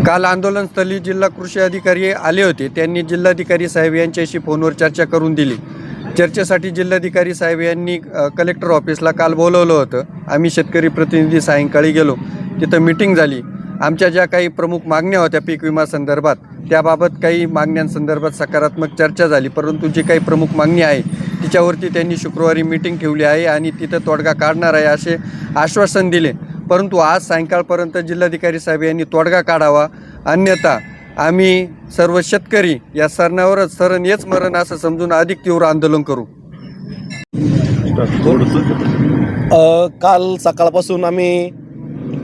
काल आंदोलनस्थळी जिल्हा कृषी अधिकारी आले होते। त्यांनी जिल्हाधिकारी साहेब यांच्याशी फोनवर चर्चा करून दिली। चर्चेसाठी जिल्हाधिकारी साहेब यांनी कलेक्टर ऑफिसला काल बोलवलं होतं। आम्ही शेतकरी प्रतिनिधी सायंकाळी गेलो, तिथं मीटिंग झाली। आमच्या ज्या काही प्रमुख मागण्या होत्या पीक विमा संदर्भात, त्याबाबत काही मागण्यांसंदर्भात सकारात्मक चर्चा झाली, परंतु जी काही प्रमुख मागणी आहे तिच्यावरती त्यांनी शुक्रवारी मीटिंग ठेवली आहे आणि तिथं तोडगा काढणार आहे असे आश्वासन दिले। परंतु आज सायंकाळपर्यंत जिल्हाधिकारी साहेब यांनी तोडगा काढावा, अन्यथा आम्ही सर्व शेतकरी या सरणावरच सरण येच मरण असं समजून अधिक तीव्र आंदोलन करू। काल सकाळपासून आम्ही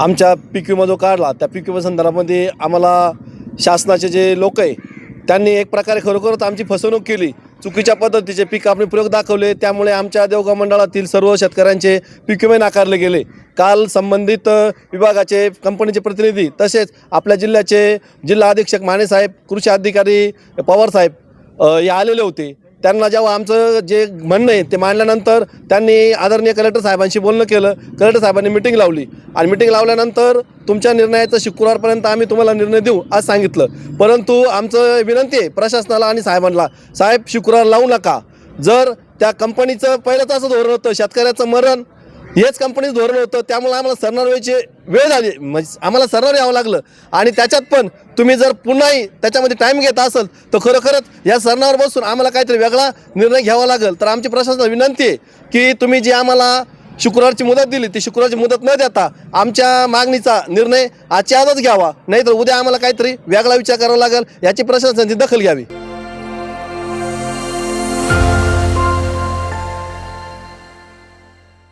आमच्या पीक विमा जो काढला त्या पीक विमा संदर्भामध्ये आम्हाला शासनाचे जे लोक आहे त्यांनी एक प्रकारे खरोखरच आमची फसवणूक केली। चुकीच्या पद्धतीचे पीक कापणी प्रयोग दाखवले, त्यामुळे आमच्या देवगाव मंडळातील सर्व शेतकऱ्यांचे पीक विमे नाकारले गेले। काल संबंधित विभागाचे कंपनीचे प्रतिनिधी तसेच आपल्या जिल्ह्याचे जिल्हा अधीक्षक मानेसाहेब, कृषी अधिकारी पवारसाहेब हे आलेले होते। त्यांना जेव्हा आमचं जे म्हणणं आहे ते मांडल्यानंतर त्यांनी आदरणीय कलेक्टर साहेबांशी बोलणं केलं। कलेक्टर साहेबांनी मिटिंग लावली आणि मिटिंग लावल्यानंतर तुमच्या निर्णयाचं शुक्रवारपर्यंत आम्ही तुम्हाला निर्णय देऊ असं सांगितलं। परंतु आमचं विनंती आहे प्रशासनाला आणि साहेबांना, साहेब शुक्रवार लावू नका। जर त्या कंपनीचं पहिलंच असं धोरण होतं शेतकऱ्याचं मरण हेच कंपनीचं धोरण होतं, त्यामुळे आम्हाला सरणार वेळ झाली, म्हणजे आम्हाला सरणार यावं लागलं। आणि त्याच्यात पण तुम्ही जर पुन्हाही त्याच्यामध्ये टाईम घेत असाल तर खरोखरच या सरणावर बसून आम्हाला काहीतरी वेगळा निर्णय घ्यावा लागेल। तर आमची प्रशासनाला विनंती आहे की तुम्ही जी आम्हाला शुक्रवारची मुदत दिली ती शुक्रवारची मुदत न देता आमच्या मागणीचा निर्णय आजच्या आजच घ्यावा, नाहीतर उद्या आम्हाला काहीतरी वेगळा विचार करावा लागेल। याची प्रशासनाची दखल घ्यावी।